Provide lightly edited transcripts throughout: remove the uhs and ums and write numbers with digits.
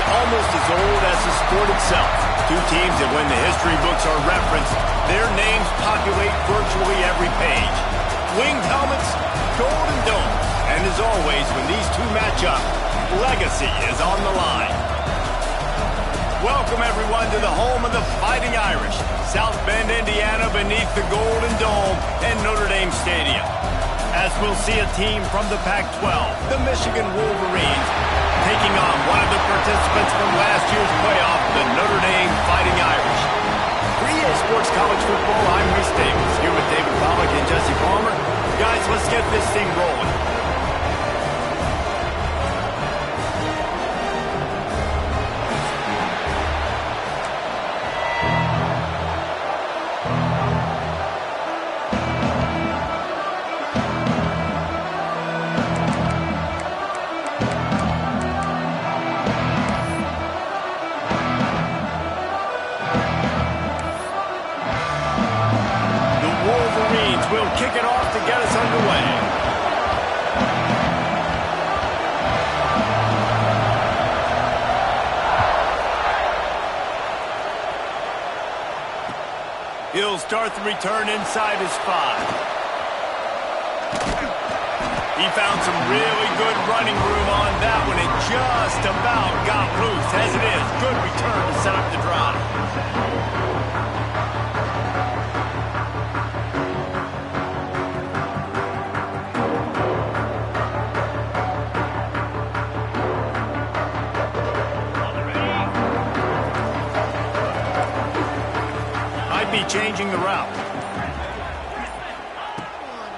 almost as old as the sport itself. Two teams that when the history books are referenced, their names populate virtually every page. Winged helmets, golden domes, and as always, when these two match up, legacy is on the line. Welcome everyone to the home of the Fighting Irish, South Bend, Indiana, beneath the Golden Dome and Notre Dame Stadium. As we'll see a team from the Pac-12, the Michigan Wolverines, taking on one of the participants from last year's playoff, the Notre Dame Fighting Irish. For EA Sports College Football, I'm Rhys Davis, here with David Pollack and Jesse Palmer. Guys, let's get this thing rolling. We'll kick it off to get us underway. He'll start the return inside his 5. He found some really good running room on that one and just about got loose. As it is, good return to set up the drive. Changing the route.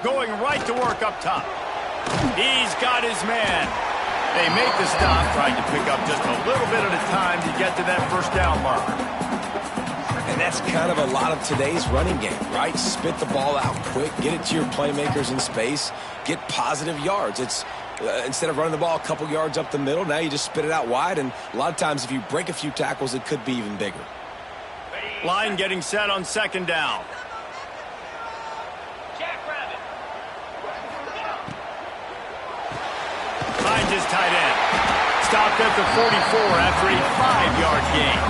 Going right to work up top. He's got his man. They make the stop, trying to pick up just a little bit at a time to get to that first down marker. And that's kind of a lot of today's running game, right? Spit the ball out quick, get it to your playmakers in space, get positive yards. It's instead of running the ball a couple yards up the middle, now you just spit it out wide, and a lot of times if you break a few tackles, it could be even bigger. Line getting set on second down. Finds his tight end. Stopped at the 44 after a 5-yard gain.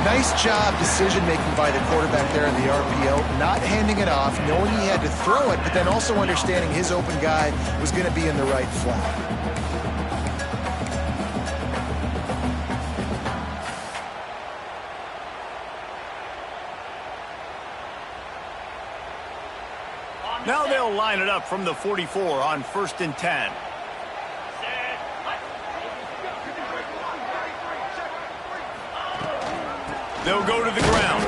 Nice job decision-making by the quarterback there in the RPO. Not handing it off, knowing he had to throw it, but then also understanding his open guy was going to be in the right flat. Now they'll line it up from the 44 on 1st and 10. They'll go to the ground.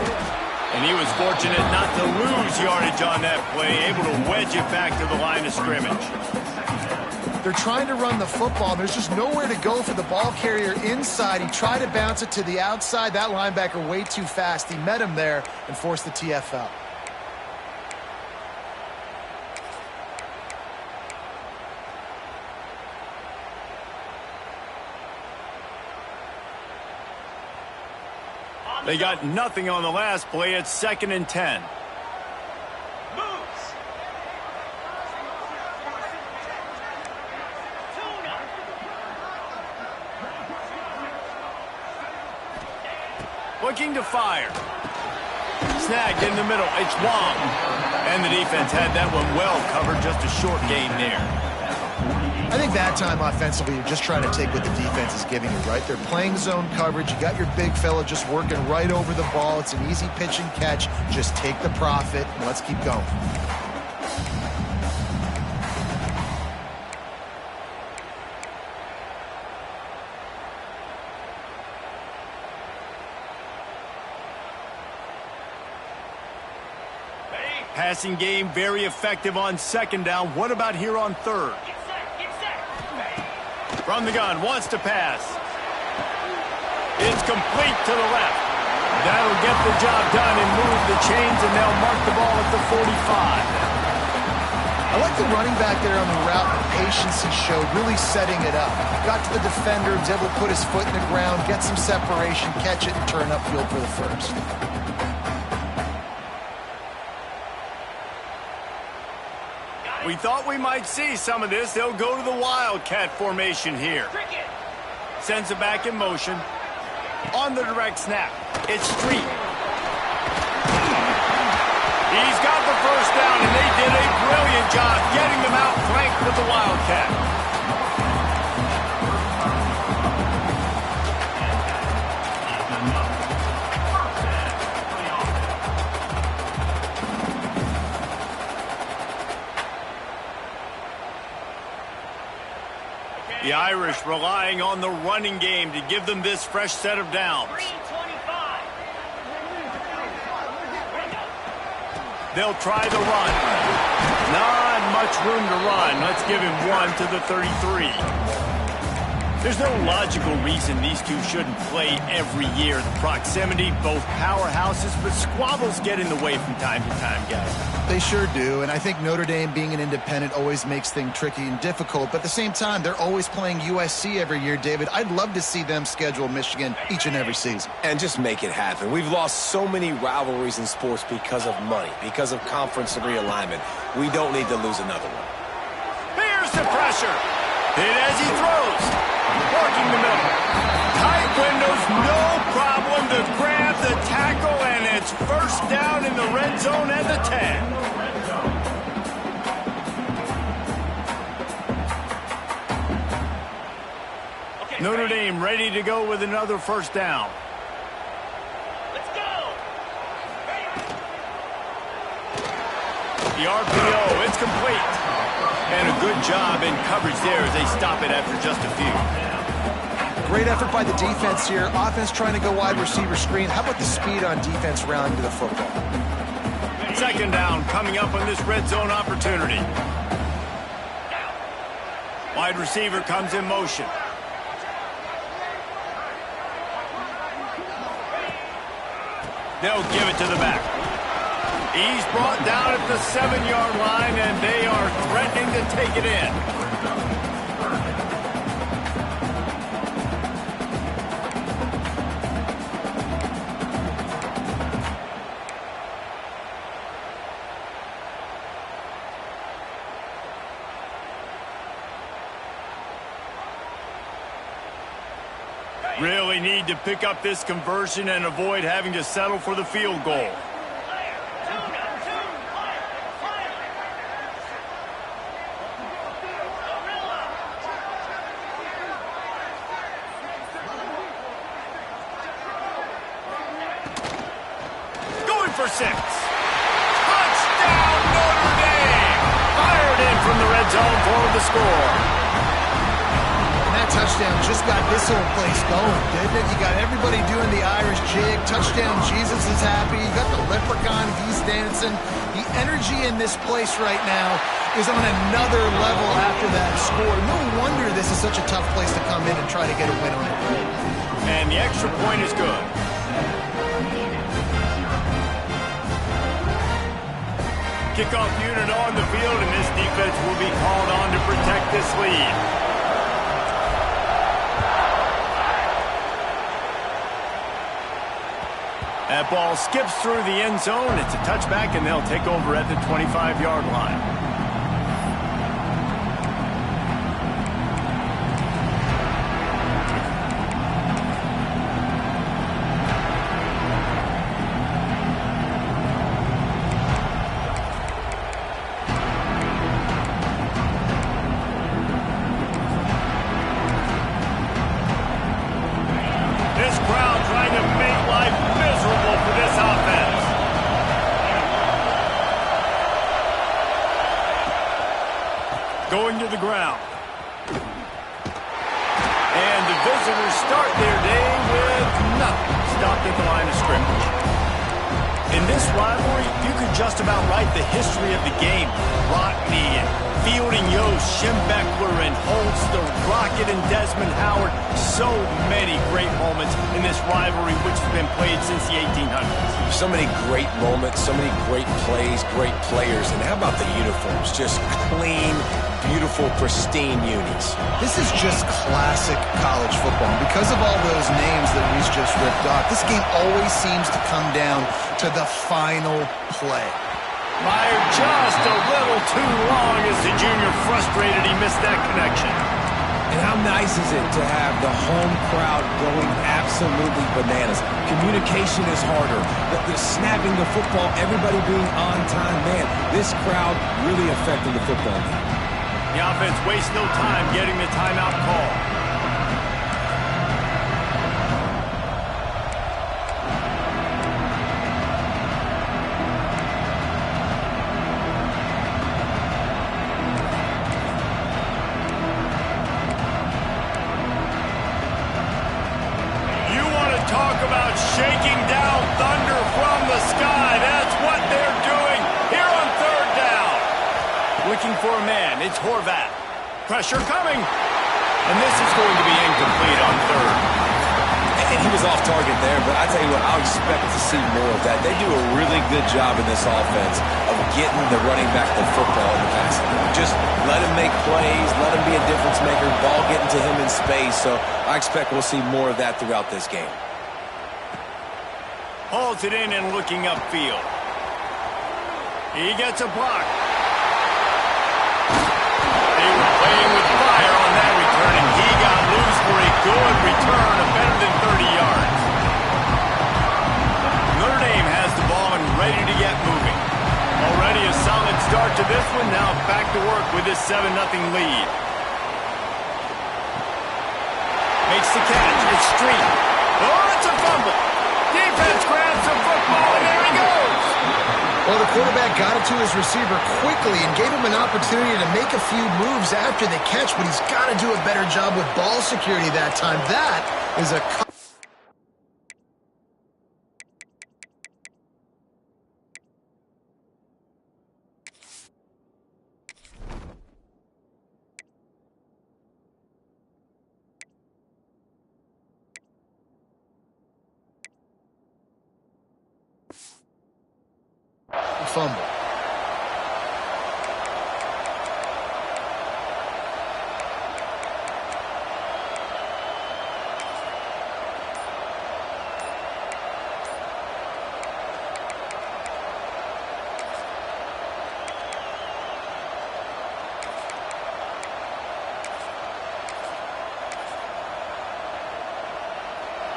And he was fortunate not to lose yardage on that play, able to wedge it back to the line of scrimmage. They're trying to run the football. There's just nowhere to go for the ball carrier inside. He tried to bounce it to the outside. That linebacker way too fast. He met him there and forced the TFL. They got nothing on the last play. It's 2nd and 10. Looking to fire. Snagged in the middle. It's Wong. And the defense had that one well covered. Just a short gain there. I think that time offensively, you're just trying to take what the defense is giving you, right? They're playing zone coverage. You got your big fella just working right over the ball. It's an easy pitch and catch. Just take the profit and let's keep going. Passing game very effective on 2nd down. What about here on 3rd? From the gun, wants to pass. It's complete to the left. That'll get the job done and move the chains, and they'll mark the ball at the 45. I like the running back there on the route, the patience he showed, really setting it up. Got to the defender, was able to put his foot in the ground, get some separation, catch it, and turn upfield for the first. We thought we might see some of this. They'll go to the Wildcat formation here. Sends it back in motion. On the direct snap, it's Street. He's got the first down, and they did a brilliant job getting them out flanked with the Wildcat. The Irish relying on the running game to give them this fresh set of downs. They'll try the run. Not much room to run. Let's give him one to the 33. There's no logical reason these two shouldn't play every year. The proximity, both powerhouses, but squabbles get in the way from time to time, guys. They sure do, and I think Notre Dame being an independent always makes things tricky and difficult, but at the same time, they're always playing USC every year, David. I'd love to see them schedule Michigan each and every season. And just make it happen. We've lost so many rivalries in sports because of money, because of conference realignment. We don't need to lose another one. Here's the pressure. Hit as he throws. Working the middle. Tight windows, no problem to grab the tackle, and it's first down in the red zone at the 10. Notre Dame ready to go with another first down. Let's go. The RPO, it's complete. And a good job in coverage there as they stop it after just a few. Great effort by the defense here. Offense trying to go wide receiver screen. How about the speed on defense rounding to the football? Second down coming up on this red zone opportunity. Wide receiver comes in motion. They'll give it to the back. He's brought down at the 7-yard line, and they are threatening to take it in. Really need to pick up this conversion and avoid having to settle for the field goal. For 6. Touchdown, Notre Dame! Fired in from the red zone for the score. And that touchdown just got this whole place going, didn't it? You got everybody doing the Irish jig. Touchdown, Jesus is happy. You got the leprechaun, he's dancing. The energy in this place right now is on another level after that score. No wonder this is such a tough place to come in and try to get a win on it. And the extra point is good. Kickoff unit on the field, and this defense will be called on to protect this lead. That ball skips through the end zone. It's a touchback, and they'll take over at the 25-yard line. Going to the ground. And the visitors start their day with nothing. Stopped at the line of scrimmage. In this rivalry, you could just about write the history of the game. Rockne and Fielding Yost, Schembechler and Holtz, the Rocket and Desmond Howard. So many great moments in this rivalry, which has been played since the 1800s. So many great moments, so many great plays, great players. And how about the uniforms? Just clean, beautiful, pristine unis. This is just classic college football. Because of all those names that Reese just ripped off, this game always seems to come down to the final play. Fired just a little too long as the junior frustrated he missed that connection. And how nice is it to have the home crowd going absolutely bananas? Communication is harder. The snapping the football, everybody being on time. Man, this crowd really affecting the football game. The offense wastes no time getting the timeout call. Talk about shaking down thunder from the sky. That's what they're doing here on third down. Looking for a man. It's Horvat. Pressure coming. And this is going to be incomplete on third. And he was off target there, but I tell you what, I'll expect to see more of that. They do a really good job in this offense of getting the running back the football in the passing game. Just let him make plays, let him be a difference maker, ball getting to him in space. So I expect we'll see more of that throughout this game. Hauls it in and looking upfield. He gets a block. They were playing with fire on that return, and he got loose for a good return of better than 30 yards. Notre Dame has the ball and ready to get moving. Already a solid start to this one. Now back to work with this 7-0 lead. Makes the catch. It's Street. Oh, it's a fumble. Defense grabs the football, and there he goes. Well, the quarterback got it to his receiver quickly and gave him an opportunity to make a few moves after the catch, but he's got to do a better job with ball security that time. That is a... fumble.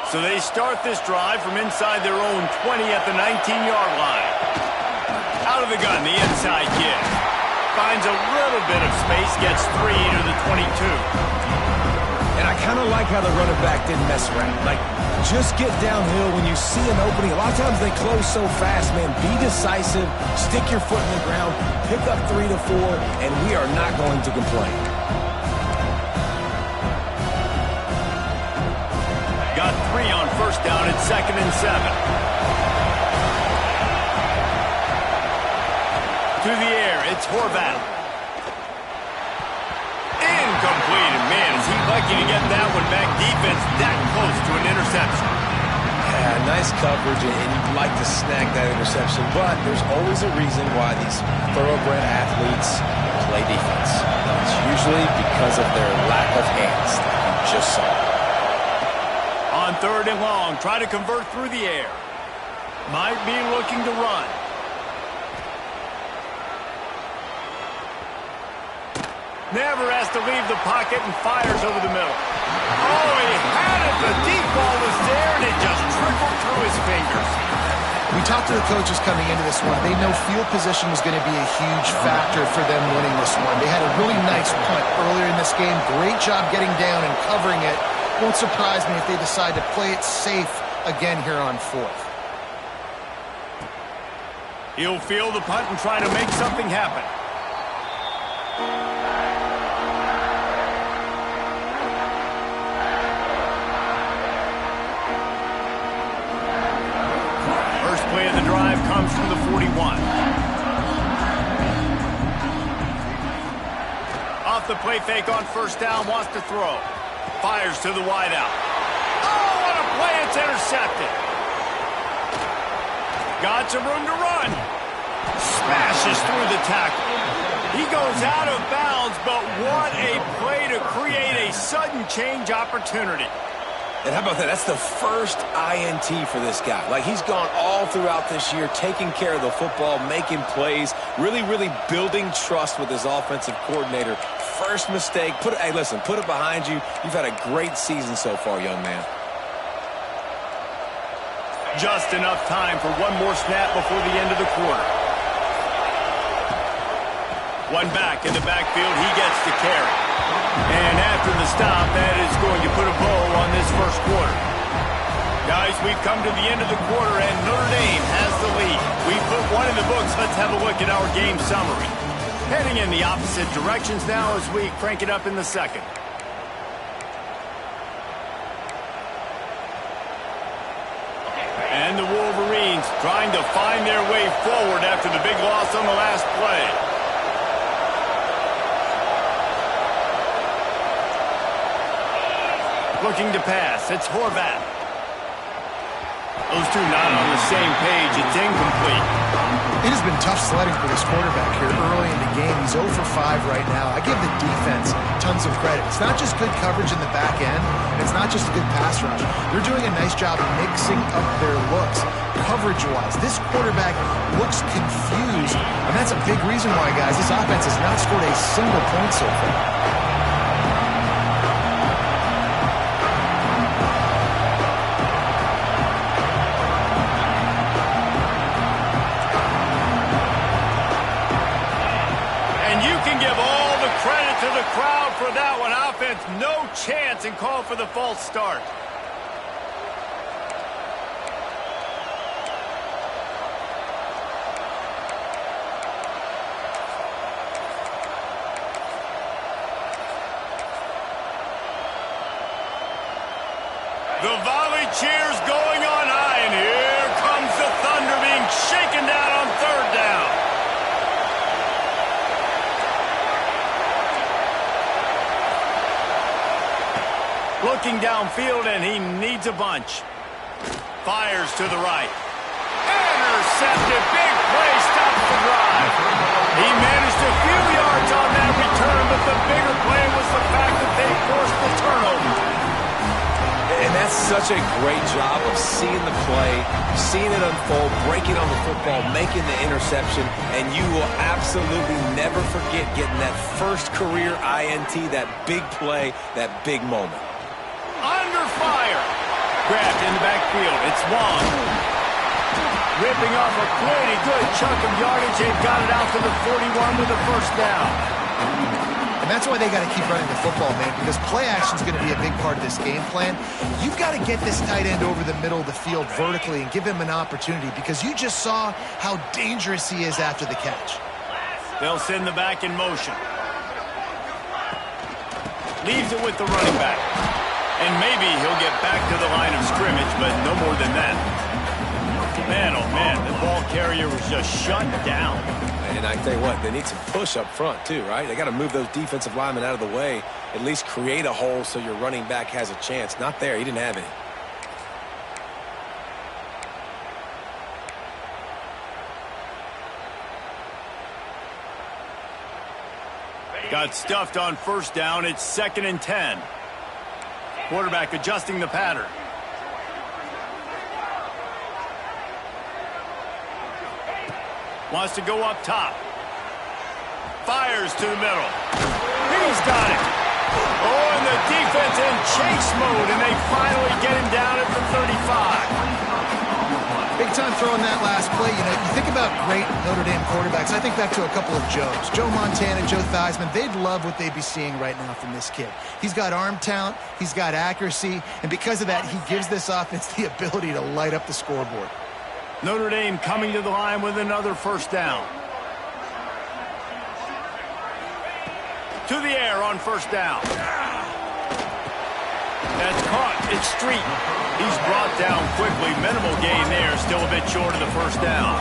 So they start this drive from inside their own 20 at the 19-yard line. Out of the gun, the inside kid. Finds a little bit of space, gets 3 to the 22. And I kind of like how the running back didn't mess around. Like, just get downhill when you see an opening. A lot of times they close so fast, man. Be decisive, stick your foot in the ground, pick up 3 to 4, and we are not going to complain. Got 3 on first down at 2nd and 7. To the air, it's Horvat. Incomplete, and man, is he lucky to get that one back. Defense that close to an interception. Yeah, nice coverage, and you'd like to snag that interception, but there's always a reason why these thoroughbred athletes play defense. It's usually because of their lack of hands, like you just saw. On 3rd and long, try to convert through the air. Might be looking to run. Never has to leave the pocket and fires over the middle. Oh, he had it. The deep ball was there, and it just trickled through his fingers. We talked to the coaches coming into this one. They know field position was going to be a huge factor for them winning this one. They had a really nice punt earlier in this game. Great job getting down and covering it. Won't surprise me if they decide to play it safe again here on 4th. He'll field the punt and try to make something happen. First play of the drive comes from the 41. Off the play fake on first down, wants to throw. Fires to the wideout. Oh, what a play! It's intercepted. Got some room to run. Smashes through the tackle. He goes out of bounds, but what a play to create a sudden change opportunity. And how about that? That's the first INT for this guy. Like, he's gone all throughout this year, taking care of the football, making plays, really, really building trust with his offensive coordinator. first mistake. Hey, listen, put it behind you. You've had a great season so far, young man. Just enough time for one more snap before the end of the quarter. One back in the backfield, he gets the carry. And after the stop, that is going to put a bow on this first quarter. Guys, we've come to the end of the quarter, and Notre Dame has the lead. We put one in the books. Let's have a look at our game summary. Heading in the opposite directions now as we crank it up in the second. And the Wolverines trying to find their way forward after the big loss on the last play. Looking to pass. It's Horvath. Those two not on the same page. It's incomplete. It has been tough sledding for this quarterback here early in the game. He's 0 for 5 right now. I give the defense tons of credit. It's not just good coverage in the back end. It's not just a good pass rush. They're doing a nice job mixing up their looks coverage-wise. This quarterback looks confused, and that's a big reason why, guys, this offense has not scored a single point so far. Credit to the crowd for that one. Offense, no chance, and call for the false start. The volley cheers going on high, and here comes the Thunder being shaken down on third down. Looking downfield, and he needs a bunch. Fires to the right. Intercepted. Big play. Stops the drive. He managed a few yards on that return, but the bigger play was the fact that they forced the turnover. And that's such a great job of seeing the play, seeing it unfold, breaking on the football, making the interception, and you will absolutely never forget getting that first career INT, that big play, that big moment. Under fire. Grabbed in the backfield. It's Wong. Ripping off a pretty good chunk of yardage. They've got it out to the 41 with the first down. And that's why they got to keep running the football, man, because play action is going to be a big part of this game plan. You've got to get this tight end over the middle of the field vertically and give him an opportunity, because you just saw how dangerous he is after the catch. They'll send the back in motion. Leaves it with the running back. And maybe he'll get back to the line of scrimmage, but no more than that. Man, oh man, the ball carrier was just shut down. And I tell you what, they need some push up front too, right? They got to move those defensive linemen out of the way, at least create a hole so your running back has a chance. Not there. He didn't have any. Got stuffed on first down. It's 2nd and 10. Quarterback adjusting the pattern. Wants to go up top. Fires to the middle. He's got it. Oh, and the defense in chase mode, and they finally get him down at the 35. Big time throwing that last play. You know, you think about great Notre Dame quarterbacks. I think back to a couple of Joes. Joe Montana, Joe Theismann. They'd love what they'd be seeing right now from this kid. He's got arm talent. He's got accuracy. And because of that, he gives this offense the ability to light up the scoreboard. Notre Dame coming to the line with another first down. To the air on first down. That's caught. It's Street. He's brought down quickly. Minimal gain there. Still a bit short of the first down.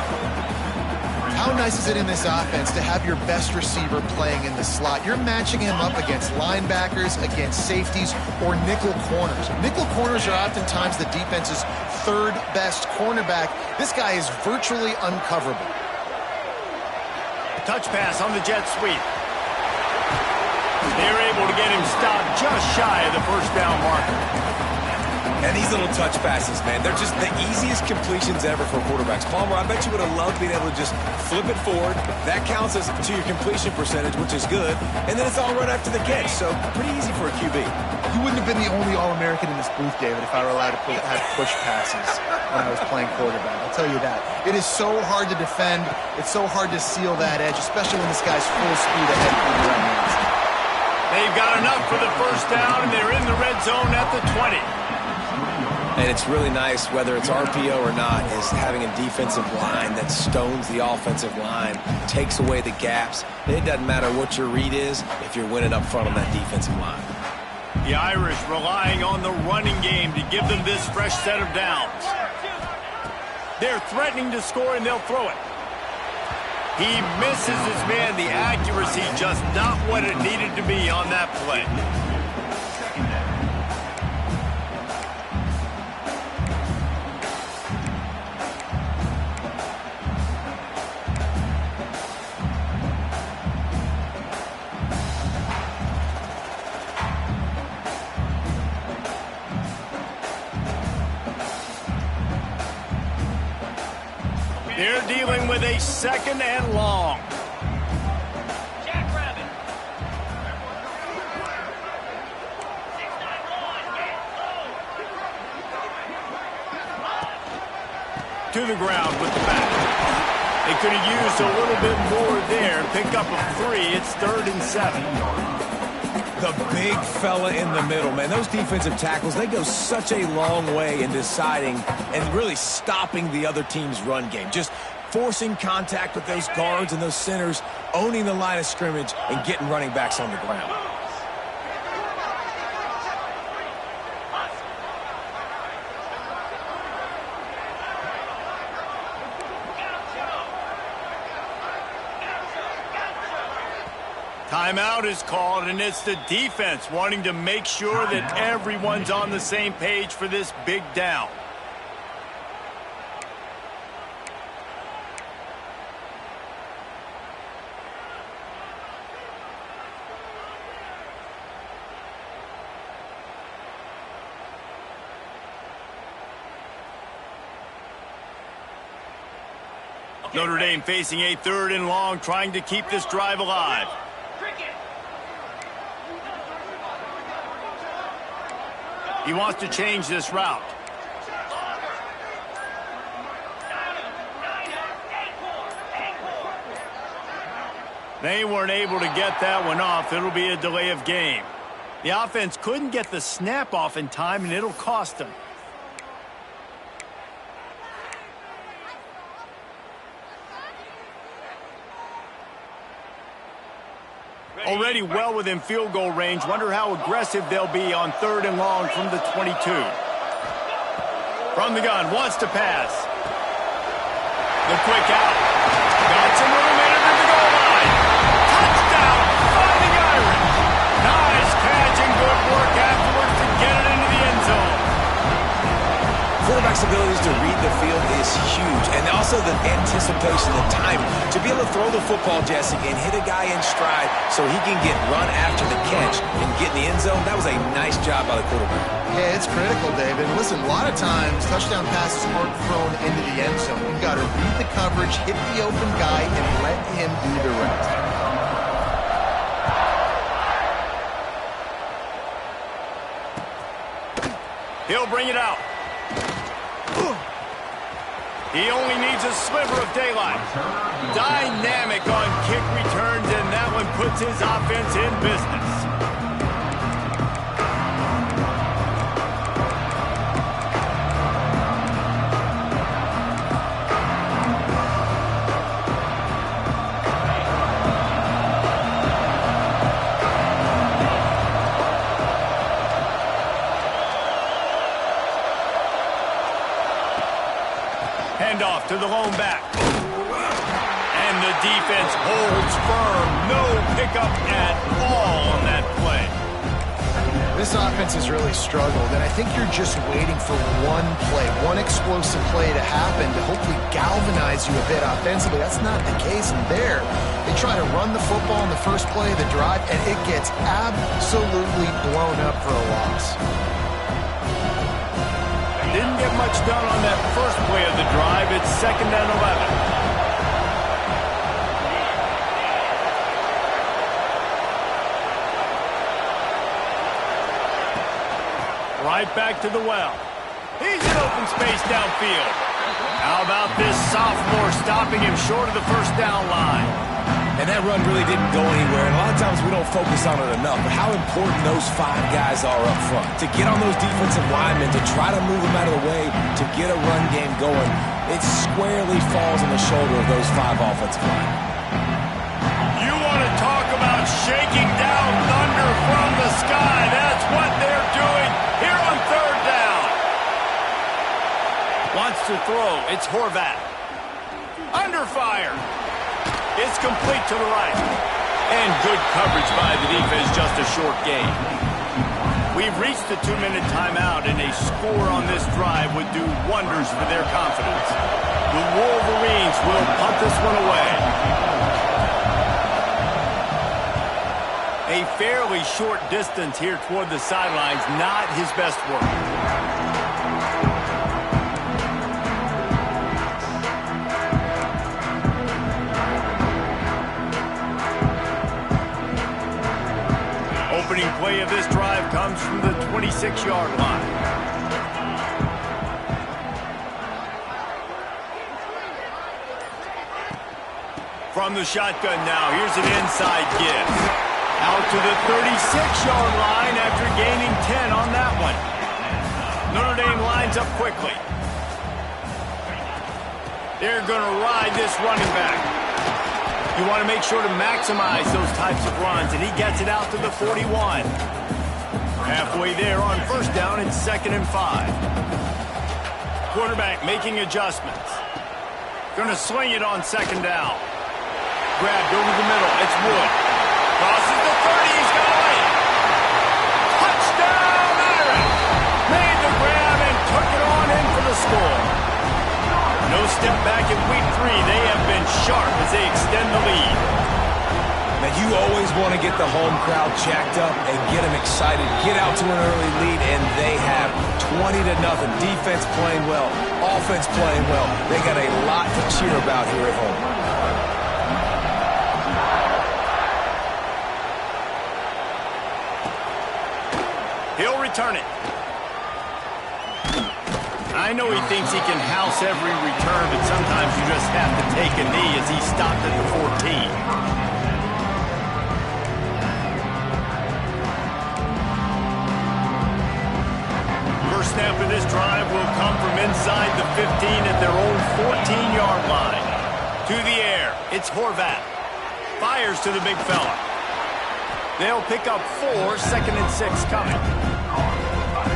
How nice is it in this offense to have your best receiver playing in the slot? You're matching him up against linebackers, against safeties, or nickel corners. Nickel corners are oftentimes the defense's third best cornerback. This guy is virtually uncoverable. Touch pass on the jet sweep. They're able to get him stopped just shy of the first down marker. And these little touch passes, man, they're just the easiest completions ever for quarterbacks. Palmer, I bet you would have loved being able to just flip it forward. That counts as to your completion percentage, which is good. And then it's all right after the catch, so pretty easy for a QB. You wouldn't have been the only All-American in this booth, David, if I were allowed to have push passes when I was playing quarterback. I'll tell you that. It is so hard to defend. It's so hard to seal that edge, especially when this guy's full speed ahead of you right now. They've got enough for the first down, and they're in the red zone at the 20. And it's really nice, whether it's RPO or not, is having a defensive line that stones the offensive line, takes away the gaps. It doesn't matter what your read is if you're winning up front on that defensive line. The Irish relying on the running game to give them this fresh set of downs. They're threatening to score, and they'll throw it. He misses his man. The accuracy just not what it needed to be on that play. They're dealing with a second and long. Jackrabbit. 6-9 To the ground with the back. They could have used a little bit more there. Pick up a 3. It's 3rd and 7. The big fella in the middle, man. Those defensive tackles, they go such a long way in deciding and really stopping the other team's run game. Just forcing contact with those guards and those centers, owning the line of scrimmage, and getting running backs on the ground. Timeout is called, and it's the defense wanting to make sure that everyone's on the same page for this big down. Notre Dame facing a 3rd and long, trying to keep this drive alive. He wants to change this route. They weren't able to get that one off. It'll be a delay of game. The offense couldn't get the snap off in time, and it'll cost them. Already well within field goal range. Wonder how aggressive they'll be on 3rd and long from the 22. From the gun, wants to pass. The quick out. Got some room in at the goal line. Touchdown, Fighting Irish. Nice catch and good work afterwards to get it into the end zone. Quarterback's abilities to read the field is huge, and also the anticipation, the time to be able to throw the football, Jesse, and hit a guy in stride so he can get run after the catch and get in the end zone. That was a nice job by the quarterback. Yeah, it's critical, David. Listen, a lot of times touchdown passes aren't thrown into the end zone. You've got to read the coverage, hit the open guy, and let him do the rest. He'll bring it out. He only needs a sliver of daylight. Dynamic on kick returns, and that one puts his offense in business. Handoff to the lone back. And the defense holds firm. No pickup at all on that play. This offense has really struggled, and I think you're just waiting for one play, one explosive play to happen to hopefully galvanize you a bit offensively. That's not the case in there. They try to run the football in the first play of the drive, and it gets absolutely blown up for a loss. didn't get much done on that first play of the drive. It's 2nd and 11. Right back to the well. He's in open space downfield. How about this sophomore stopping him short of the first down line? And that run really didn't go anywhere. And a lot of times we don't focus on it enough. But how important those 5 guys are up front. To get on those defensive linemen, to try to move them out of the way, to get a run game going, it squarely falls on the shoulder of those 5 offensive linemen. You want to talk about shaking down thunder from the sky. That's what they're doing here on 3rd down. Wants to throw. It's Horvath. Under fire. It's complete to the right. And good coverage by the defense, just a short gain. We've reached the 2-minute timeout, and a score on this drive would do wonders for their confidence. The Wolverines will punt this one away. A fairly short distance here toward the sidelines, not his best work. Opening play of this drive comes from the 26-yard line. From the shotgun now, here's an inside give. Out to the 36-yard line after gaining 10 on that one. Notre Dame lines up quickly. They're going to ride this running back. You want to make sure to maximize those types of runs, and he gets it out to the 41. Halfway there on 1st down, it's 2nd and 5. Quarterback making adjustments. Going to sling it on 2nd down. Grabbed over the middle. It's Wood. Crosses the 30. He's got it. Touchdown, Irish! Made the grab and took it on in for the score. No step back in week 3. They have been sharp as they extend the lead. Now, you always want to get the home crowd jacked up and get them excited. Get out to an early lead, and they have 20-0. Defense playing well. Offense playing well. They got a lot to cheer about here at home. He'll return it. I know he thinks he can house every return, but sometimes you just have to take a knee as he stopped at the 14. First snap of this drive will come from inside the 15 at their own 14-yard line. To the air, it's Horvath. Fires to the big fella. They'll pick up 4, 2nd and 6 coming.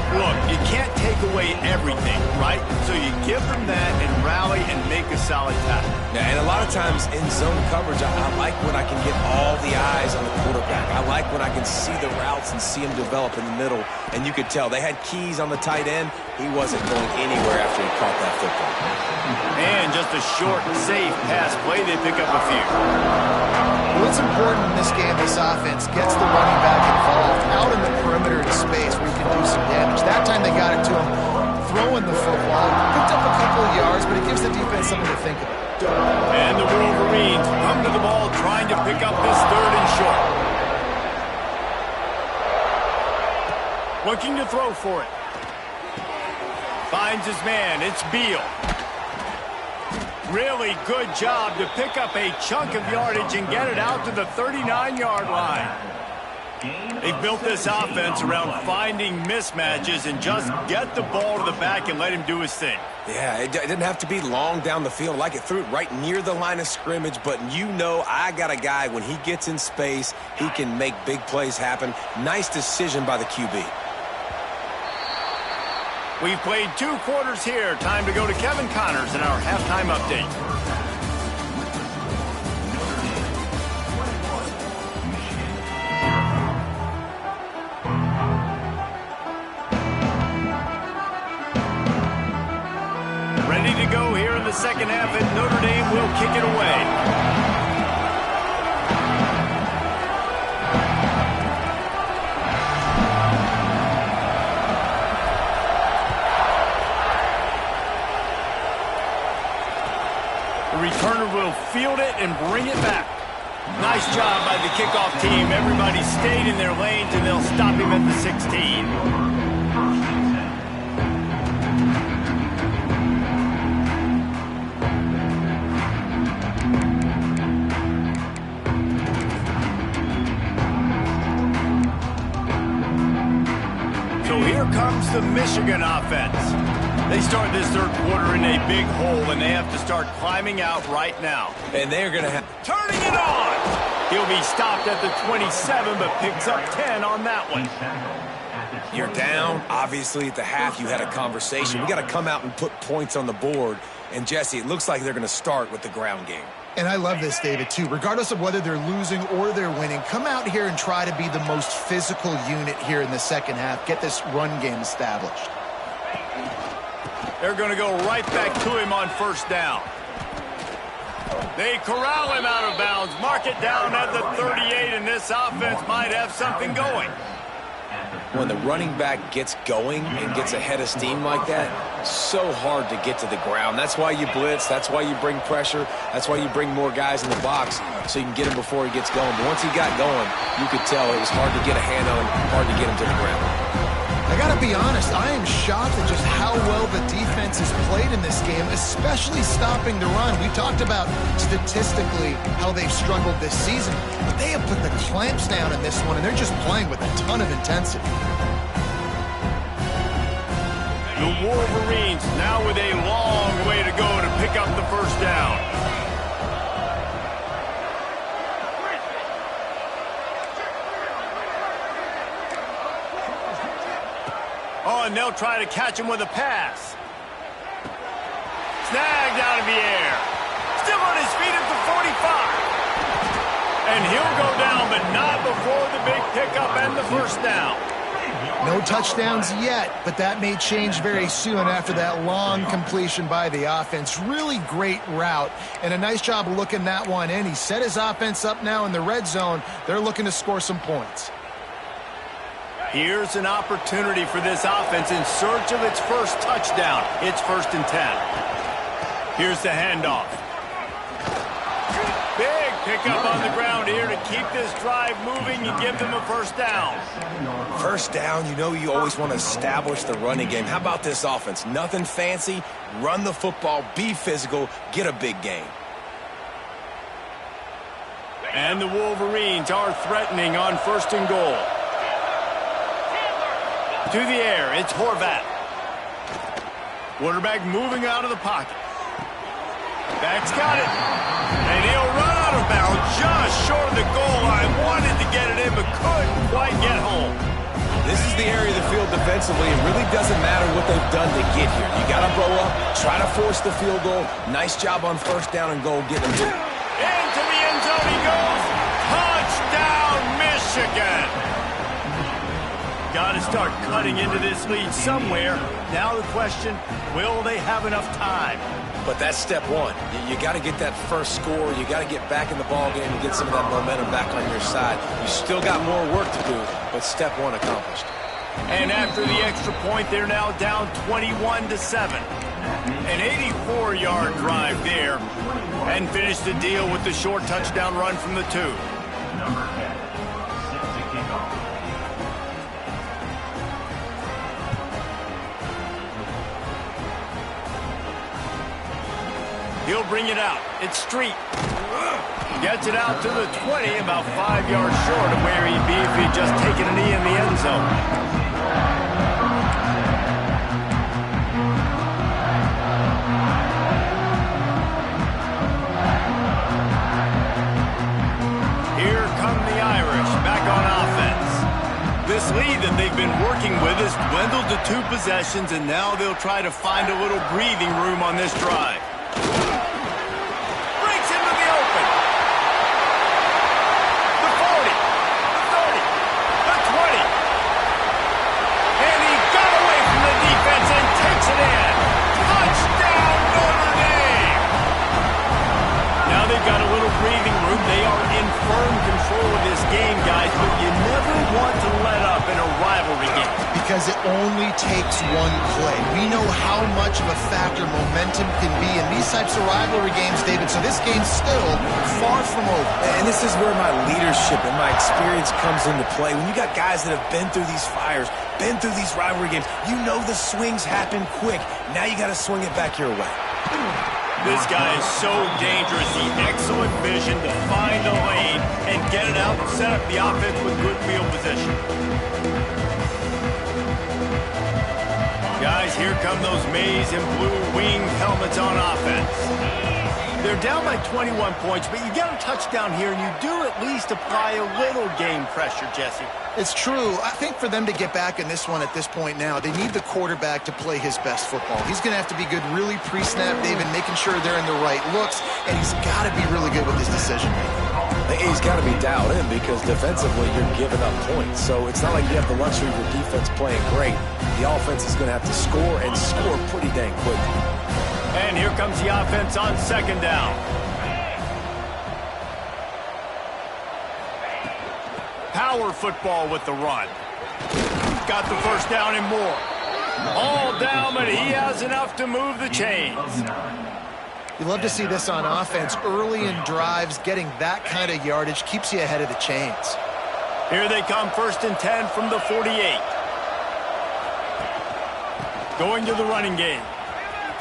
Look, you can't take away everything, right? So you give them that and rally and make a solid tackle. Yeah, and a lot of times in zone coverage, I like when I can get all the eyes on the quarterback. I like when I can see the routes and see him develop in the middle. And you could tell they had keys on the tight end. He wasn't going anywhere after he caught that football. And just a short, safe pass play, they pick up a few. What's important in this game, this offense gets the running back involved out in the perimeter to space where he can do some damage. That time they got it to him throwing the football. Picked up a couple of yards, but it gives the defense something to think about. And the Wolverines come to the ball trying to pick up this 3rd and short. Looking to throw for it. Finds his man. It's Beal. Really good job to pick up a chunk of yardage and get it out to the 39-yard line. They've built this offense around finding mismatches and just get the ball to the back and let him do his thing. Yeah, it didn't have to be long down the field. Like it threw it right near the line of scrimmage, but you know I got a guy, when he gets in space, he can make big plays happen. Nice decision by the QB. We've played 2 quarters here. Time to go to Kevin Connors in our halftime update. Ready to go here in the second half, and Notre Dame will kick it away. and bring it back. Nice job by the kickoff team. Everybody stayed in their lanes, and they'll stop him at the 16. So here comes the Michigan offense. They start this third quarter in a big hole, and they have to start climbing out right now. And they're going to have... Turning it on! He'll be stopped at the 27, but picks up 10 on that one. You're down. Obviously, at the half, you had a conversation. We got to come out and put points on the board. And, Jesse, it looks like they're going to start with the ground game. And I love this, David, too. Regardless of whether they're losing or they're winning, come out here and try to be the most physical unit here in the second half. Get this run game established. They're going to go right back to him on first down. They corral him out of bounds. Mark it down at the 38, and this offense might have something going. When the running back gets going and gets a head of steam like that, so hard to get to the ground. That's why you blitz. That's why you bring pressure. That's why you bring more guys in the box so you can get him before he gets going. But once he got going, you could tell it was hard to get a hand on him, hard to get him to the ground. I got to be honest, I am shocked at just how well the defense has played in this game, especially stopping the run. We talked about statistically how they've struggled this season, but they have put the clamps down in this one, and they're just playing with a ton of intensity. The Wolverines now with a long way to go to pick up the first down. Oh, and they'll try to catch him with a pass. Snagged out of the air. Still on his feet at the 45. And he'll go down, but not before the big pickup and the first down. No touchdowns yet, but that may change very soon after that long completion by the offense. Really great route, and a nice job of looking that one in. He set his offense up now in the red zone. They're looking to score some points. Here's an opportunity for this offense in search of its first touchdown. It's 1st and 10. Here's the handoff. Big pickup on the ground here to keep this drive moving and give them a first down. First down, you know you always want to establish the running game. How about this offense? Nothing fancy. Run the football, be physical, get a big gain. And the Wolverines are threatening on 1st and goal. To the air, it's Horvat. Quarterback moving out of the pocket. Back's got it. And he'll run out of bounds just short of the goal line. Wanted to get it in, but couldn't quite get home. This is the area of the field defensively. It really doesn't matter what they've done to get here. You got to blow up, try to force the field goal. Nice job on first down and goal getting them to. Into the end zone he goes. Touchdown, Michigan. Got to start cutting into this lead somewhere. Now the question, will they have enough time? But that's step one. You got to get that first score. You got to get back in the ball game and get some of that momentum back on your side. You still got more work to do, but step one accomplished. And after the extra point, they're now down 21-7. An 84-yard drive there, and finish the deal with the short touchdown run from the 2. He'll bring it out. It's Street. Gets it out to the 20, about 5 yards short of where he'd be if he'd just taken a knee in the end zone. Here come the Irish back on offense. This lead that they've been working with has dwindled to 2 possessions, and now they'll try to find a little breathing room on this drive. Got a little breathing room. They are in firm control of this game, guys, but you never want to let up in a rivalry game. Because because it only takes one play. We know how much of a factor momentum can be in these types of rivalry games, David, so this game's still far from over. And this is where my leadership and my experience comes into play. When you got guys that have been through these fires, been through these rivalry games, you know the swings happen quick. Now you got to swing it back your way. This guy is so dangerous. The excellent vision to find the lane and get it out and set up the offense with good field position. Guys, here come those maize and blue winged helmets on offense. They're down by 21 points, but you get a touchdown here, and you do at least apply a little game pressure, Jesse. It's true. I think for them to get back in this one at this point now, they need the quarterback to play his best football. He's going to have to be good really pre-snap, David, making sure they're in the right looks, and he's got to be really good with his decision-making. He's got to be dialed in because defensively you're giving up points. So it's not like you have the luxury of your defense playing great. The offense is going to have to score and score pretty dang quickly. And here comes the offense on second down. Power football with the run. Got the first down and more. All down, but he has enough to move the chains. You love to see this on offense. Early in drives, getting that kind of yardage keeps you ahead of the chains. Here they come, 1st and 10 from the 48. Going to the running game.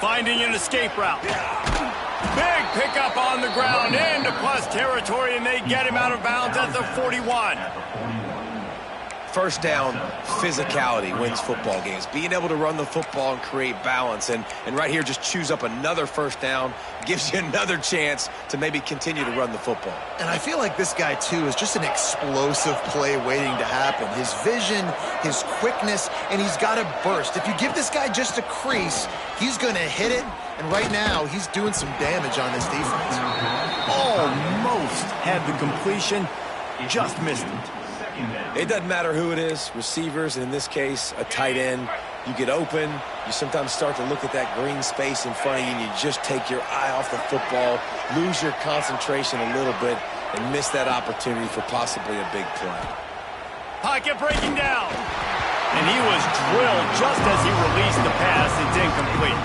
Finding an escape route. Big pickup on the ground into plus territory, and they get him out of bounds at the 41. First down, physicality wins football games. Being able to run the football and create balance. And right here, just choose up another first down. Gives you another chance to maybe continue to run the football. And I feel like this guy, too, is just an explosive play waiting to happen. His vision, his quickness, and he's got a burst. If you give this guy just a crease, he's going to hit it. And right now, he's doing some damage on this defense. Almost had the completion, just missed it. It doesn't matter who it is, receivers, and in this case, a tight end. You get open, you sometimes start to look at that green space in front of you, and you just take your eye off the football, lose your concentration a little bit, and miss that opportunity for possibly a big play. Pocket breaking down. And he was drilled just as he released the pass. It's incomplete.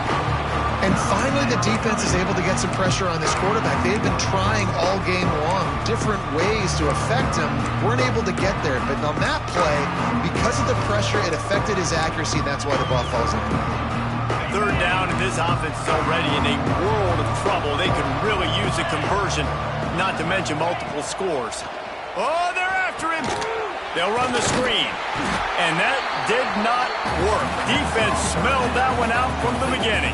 And finally, the defense is able to get some pressure on this quarterback. They've been trying all game long, different ways to affect him. Weren't able to get there. But on that play, because of the pressure, it affected his accuracy, and that's why the ball falls in. 3rd down, and this offense is already in a world of trouble. They could really use a conversion, not to mention multiple scores. Oh, they're after him. They'll run the screen. And that did not work. Defense smelled that one out from the beginning.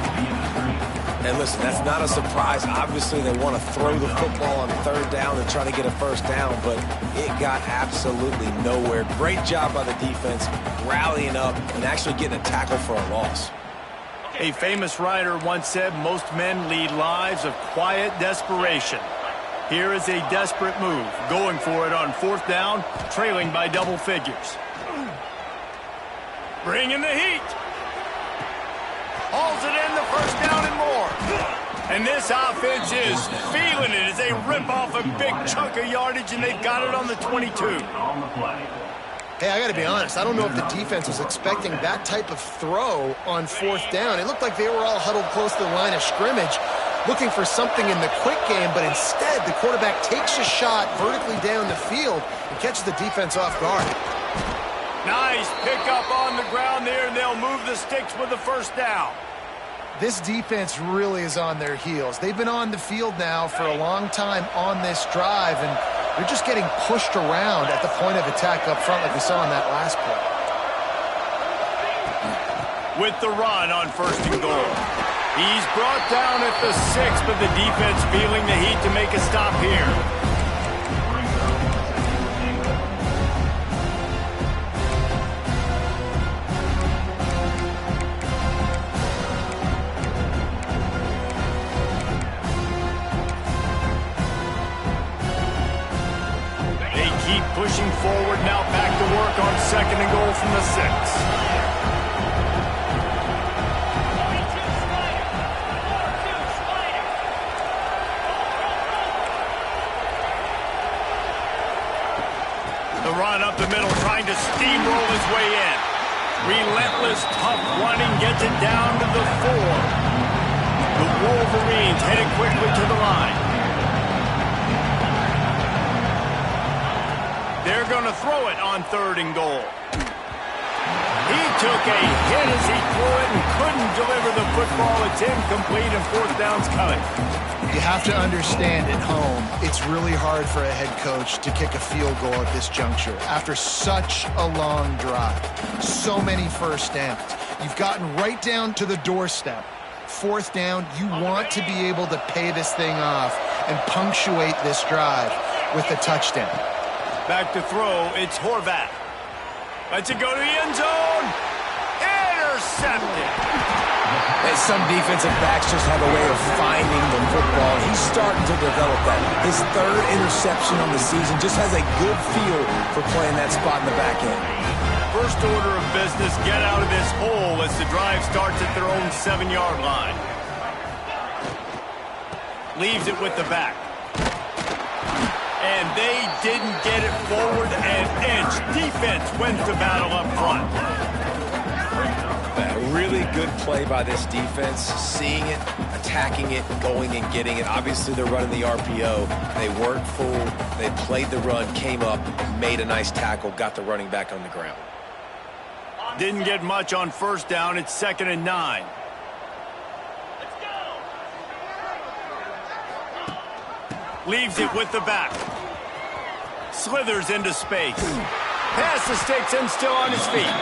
And listen, that's not a surprise. Obviously, they want to throw the football on 3rd down and try to get a first down, but it got absolutely nowhere. Great job by the defense, rallying up and actually getting a tackle for a loss. A famous writer once said, most men lead lives of quiet desperation. Here is a desperate move, going for it on 4th down, trailing by double figures. Bringing the heat. Hauls it in, the first down and more. And this offense is feeling it as they rip off a big chunk of yardage, and they've got it on the 22. Hey, I got to be honest. I don't know if the defense was expecting that type of throw on 4th down. It looked like they were all huddled close to the line of scrimmage, looking for something in the quick game, but instead the quarterback takes a shot vertically down the field and catches the defense off guard. Nice pickup on the ground there, and they'll move the sticks with the first down. This defense really is on their heels. They've been on the field now for a long time on this drive, and they're just getting pushed around at the point of attack up front like we saw in that last play. With the run on 1st and goal. He's brought down at the 6, but the defense feeling the heat to make a stop here. Keep pushing forward now, back to work on 2nd and goal from the 6. The run up the middle, trying to steamroll his way in. Relentless, tough running gets it down to the 4. The Wolverines headed quickly to the line. They're going to throw it on 3rd and goal. He took a hit as he threw it and couldn't deliver the football. It's incomplete and 4th down's coming. You have to understand at home, it's really hard for a head coach to kick a field goal at this juncture. After such a long drive, so many first downs, you've gotten right down to the doorstep. 4th down, you want to be able to pay this thing off and punctuate this drive with a touchdown. Back to throw, it's Horvath. Lets it go to the end zone. Intercepted. And some defensive backs just have a way of finding the football. He's starting to develop that. His 3rd interception on the season just has a good feel for playing that spot in the back end. First order of business, get out of this hole as the drive starts at their own 7-yard line. Leaves it with the back. And they didn't get it forward an inch. Defense wins the battle up front. A really good play by this defense. Seeing it, attacking it, going and getting it. Obviously, they're running the RPO. They weren't fooled. They played the run, came up, made a nice tackle, got the running back on the ground. Didn't get much on 1st down. It's 2nd and 9. Leaves it with the back. Slithers into space. Pass the sticks and still on his feet.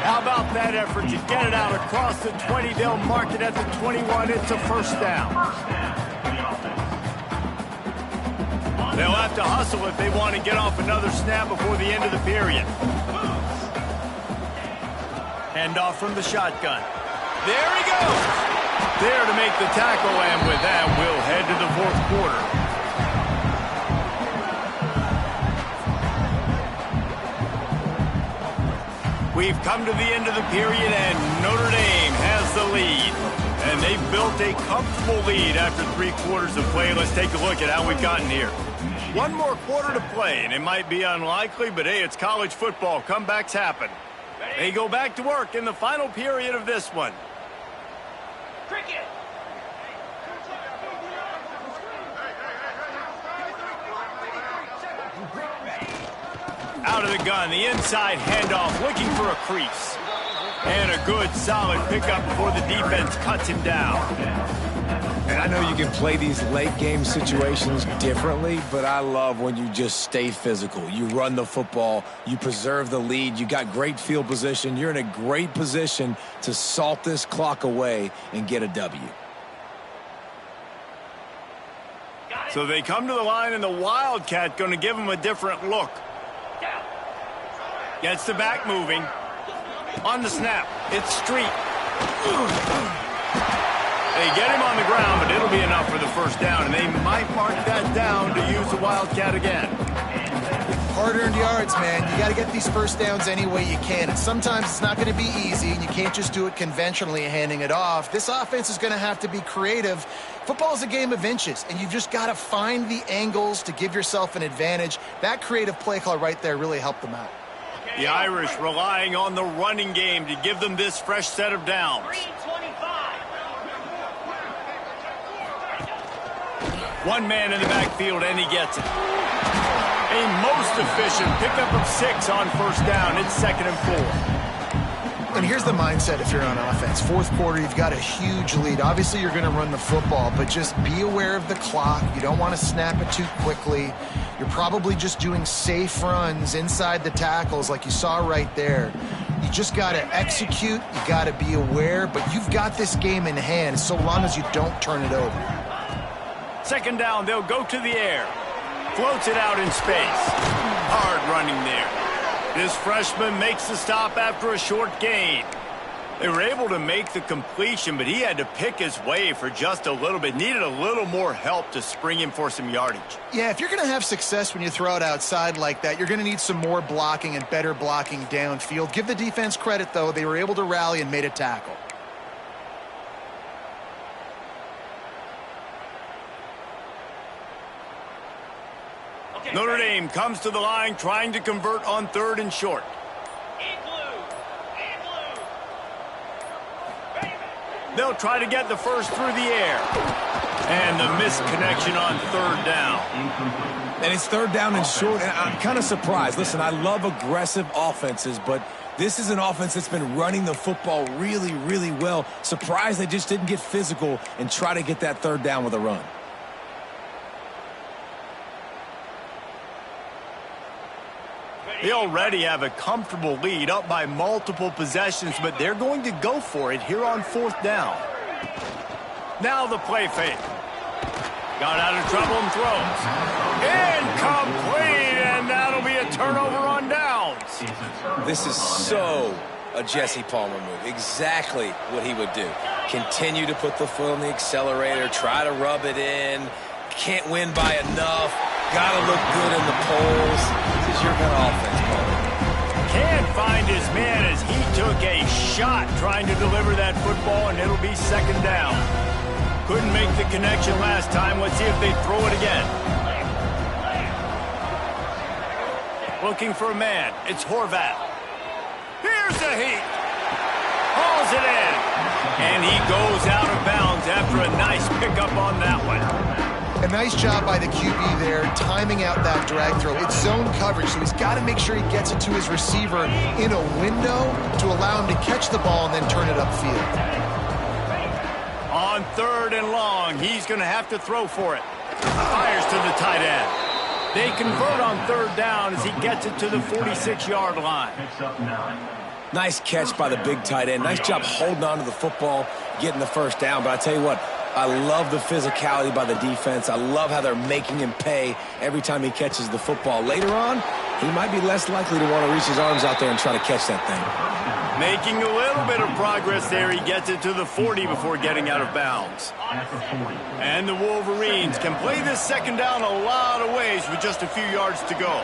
How about that effort to get it out across the 20? They'll mark it at the 21. It's a 1st down. They'll have to hustle if they want to get off another snap before the end of the period. Handoff from the shotgun. There he goes. There to make the tackle, and with that, we'll head to the 4th quarter. We've come to the end of the period, and Notre Dame has the lead. And they've built a comfortable lead after 3 quarters of play. Let's take a look at how we've gotten here. 1 more quarter to play, and it might be unlikely, but hey, it's college football. Comebacks happen. They go back to work in the final period of this one. Cricket. Out of the gun, the inside handoff, looking for a crease. And a good, solid pickup before the defense cuts him down. And I know you can play these late-game situations differently, but I love when you just stay physical. You run the football, you preserve the lead, you got great field position. You're in a great position to salt this clock away and get a W. So they come to the line, and the Wildcat going to give them a different look. Gets the back moving. On the snap, it's Street. They get him on the ground, but it'll be enough for the 1st down, and they might mark that down to use the Wildcat again. Hard-earned yards, man. You got to get these 1st downs any way you can. And sometimes it's not going to be easy, and you can't just do it conventionally handing it off. This offense is going to have to be creative. Football is a game of inches, and you've just got to find the angles to give yourself an advantage. That creative play call right there really helped them out. The Irish relying on the running game to give them this fresh set of downs. 1 man in the backfield, and he gets it. A most efficient pickup of 6 on 1st down. It's 2nd and 4. And here's the mindset if you're on offense. 4th quarter, you've got a huge lead. Obviously, you're going to run the football, but just be aware of the clock. You don't want to snap it too quickly. You're probably just doing safe runs inside the tackles like you saw right there. You just got to execute. You got to be aware, but you've got this game in hand so long as you don't turn it over. 2nd down, they'll go to the air. Floats it out in space. Hard running there. This freshman makes the stop after a short gain. They were able to make the completion, but he had to pick his way for just a little bit. Needed a little more help to spring him for some yardage. Yeah, if you're going to have success when you throw it outside like that, you're going to need some more blocking and better blocking downfield. Give the defense credit, though. They were able to rally and made a tackle. Notre Dame comes to the line trying to convert on 3rd and short. They'll try to get the first through the air. And the missed connection on third down. And it's third down and short, and I'm kind of surprised. Listen, I love aggressive offenses, but this is an offense that's been running the football really, really well. Surprised they just didn't get physical and try to get that third down with a run. They already have a comfortable lead, up by multiple possessions, but they're going to go for it here on fourth down. Now the play fake. Got out of trouble and throws. Incomplete, and that'll be a turnover on downs. This is so a Jesse Palmer move. Exactly what he would do. Continue to put the foot on the accelerator, try to rub it in. Can't win by enough. Got to look good in the polls. This is your kind of offense, Palmer. Can't find his man as he took a shot trying to deliver that football, and it'll be second down. Couldn't make the connection last time. Let's see if they throw it again. Looking for a man. It's Horvat. Here's the heat. Hauls it in. And he goes out of bounds after a nice pickup on that one. A nice job by the QB there, timing out that drag throw. It's zone coverage, so he's got to make sure he gets it to his receiver in a window to allow him to catch the ball and then turn it upfield. On third and long, he's going to have to throw for it. Fires to the tight end. They convert on third down as he gets it to the 46-yard line. Nice catch by the big tight end. Nice job holding on to the football, getting the first down. But I tell you what, I love the physicality by the defense. I love how they're making him pay every time he catches the football. Later on, he might be less likely to want to reach his arms out there and try to catch that thing. Making a little bit of progress there. He gets it to the 40 before getting out of bounds. And the Wolverines can play this second down a lot of ways with just a few yards to go.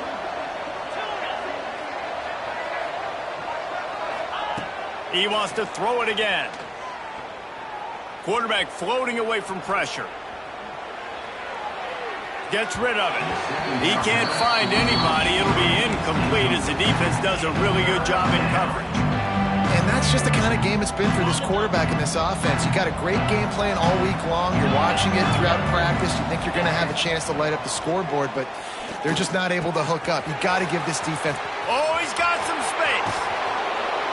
He wants to throw it again. Quarterback floating away from pressure. Gets rid of it. He can't find anybody. It'll be incomplete as the defense does a really good job in coverage. And that's just the kind of game it's been for this quarterback in this offense. You got a great game plan all week long. You're watching it throughout practice. You think you're going to have a chance to light up the scoreboard, but they're just not able to hook up. You got to give this defense. Oh, he's got some space.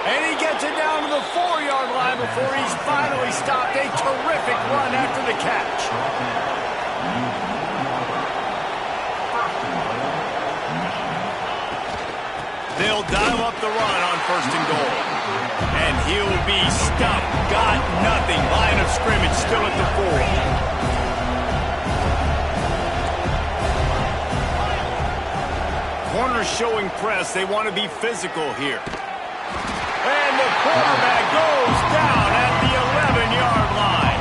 And he gets it down to the 4-yard line before he's finally stopped. A terrific run after the catch. They'll dial up the run on first and goal. And he'll be stuffed. Got nothing. Line of scrimmage still at the 4. Corners showing press. They want to be physical here. And the quarterback goes down at the 11-yard line.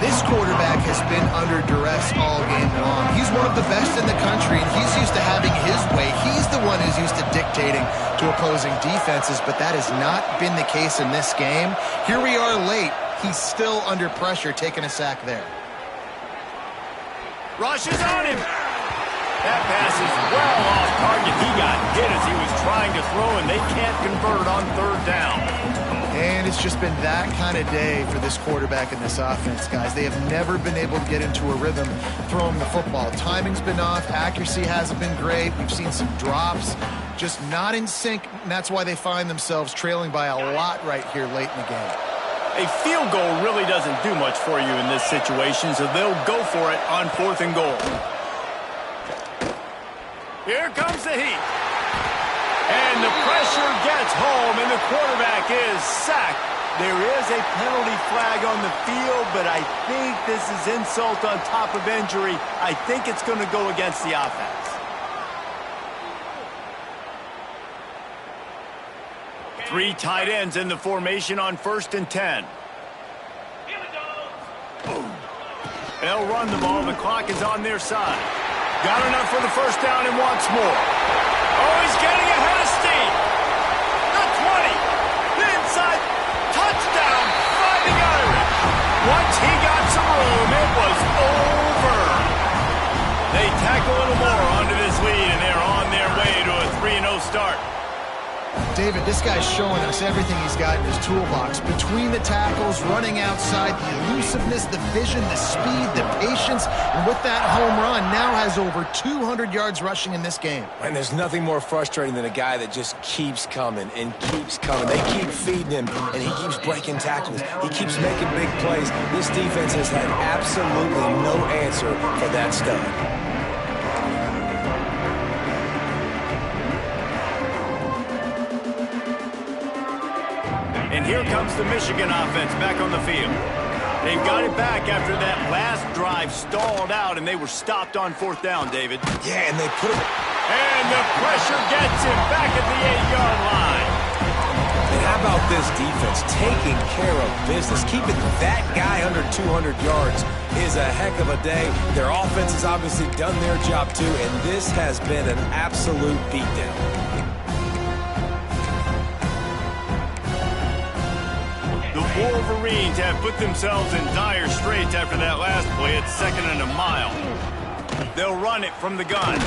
This quarterback has been under duress all game long. He's one of the best in the country, and he's used to having his way. He's the one who's used to dictating to opposing defenses, but that has not been the case in this game. Here we are late. He's still under pressure, taking a sack there. Rushes on him. That pass is well off target. He got hit as he was trying to throw, and they can't convert on third down. And it's just been that kind of day for this quarterback in this offense, guys. They have never been able to get into a rhythm throwing the football. Timing's been off. Accuracy hasn't been great. We've seen some drops, just not in sync, and that's why they find themselves trailing by a lot right here late in the game. A field goal really doesn't do much for you in this situation, so they'll go for it on fourth and goal. Here comes the heat. And the pressure gets home, and the quarterback is sacked. There is a penalty flag on the field, but I think this is insult on top of injury. I think it's going to go against the offense. Three tight ends in the formation on first and 10. They'll run the ball. The clock is on their side. Got enough for the first down and wants more. Oh, he's getting ahead of steam. The 20. The inside. Touchdown. Fighting Irish. Once he got some room, it was over. They tack a little more onto this lead, and they're on their way to a 3-0 start. David, this guy's showing us everything he's got in his toolbox. Between the tackles, running outside, the elusiveness, the vision, the speed, the patience, and with that home run, now has over 200 yards rushing in this game. And there's nothing more frustrating than a guy that just keeps coming and keeps coming. They keep feeding him, and he keeps breaking tackles. He keeps making big plays. This defense has had absolutely no answer for that stud. And here comes the Michigan offense back on the field. They've got it back after that last drive stalled out, and they were stopped on 4th down, David. Yeah, and they put him... And the pressure gets him back at the 8-yard line. And how about this defense taking care of business? Keeping that guy under 200 yards is a heck of a day. Their offense has obviously done their job too, and this has been an absolute beatdown. The Wolverines have put themselves in dire straits after that last play at 2nd and a mile. They'll run it from the gun.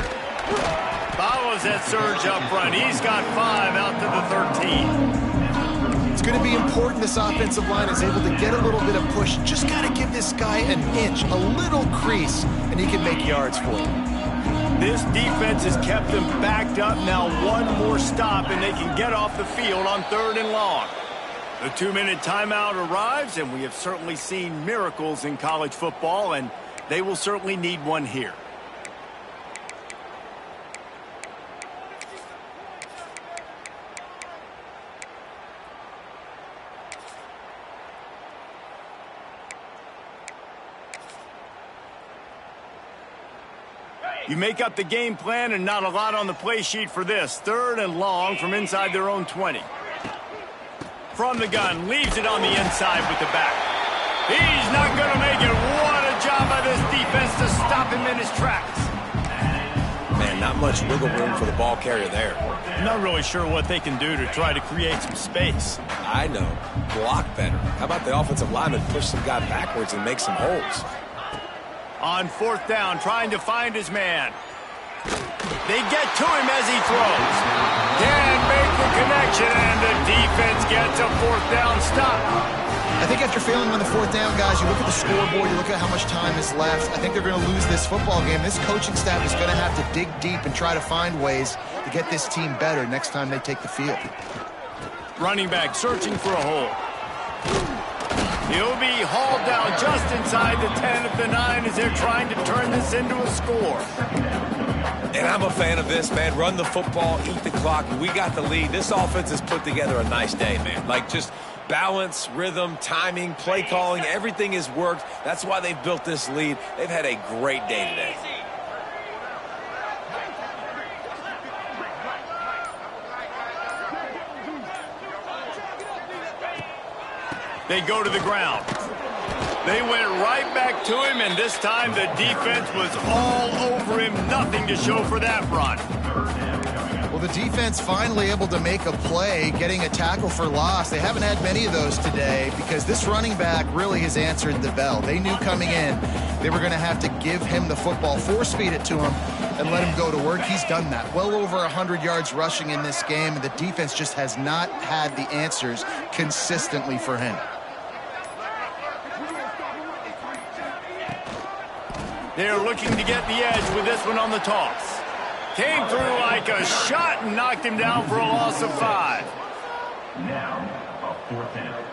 Follows that surge up front. He's got 5 out to the 13. It's going to be important this offensive line is able to get a little bit of push. Just got to give this guy an inch, a little crease, and he can make yards for him. This defense has kept them backed up. Now one more stop, and they can get off the field on 3rd and long. The 2-minute timeout arrives, and we have certainly seen miracles in college football, and they will certainly need one here. You make up the game plan and not a lot on the play sheet for this. 3rd and long from inside their own 20. From the gun, leaves it on the inside with the back. He's not going to make it. What a job by this defense to stop him in his tracks. Man, not much wiggle room for the ball carrier there. I'm not really sure what they can do to try to create some space. I know. Block better. How about the offensive lineman push some guy backwards and make some holes? On 4th down, trying to find his man. They get to him as he throws. Can't make the connection, and the defense gets a 4th down stop. I think after failing on the 4th down, guys, you look at the scoreboard, you look at how much time is left. I think they're going to lose this football game. This coaching staff is going to have to dig deep and try to find ways to get this team better next time they take the field. Running back searching for a hole. He'll be hauled down just inside the 10 at the 9 as they're trying to turn this into a score. And I'm a fan of this, man. Run the football, eat the clock. We got the lead. This offense has put together a nice day, man. Like, just balance, rhythm, timing, play calling, everything has worked. That's why they've built this lead. They've had a great day today. They go to the ground. They went right back to him, and this time the defense was all over him. Nothing to show for that run. Well, the defense finally able to make a play, getting a tackle for loss. They haven't had many of those today because this running back really has answered the bell. They knew coming in they were going to have to give him the football, force-feed it to him, and let him go to work. He's done that. Well over 100 yards rushing in this game, and the defense just has not had the answers consistently for him. They're looking to get the edge with this one on the toss. Came through like a shot and knocked him down for a loss of 5. Now, a 4th down.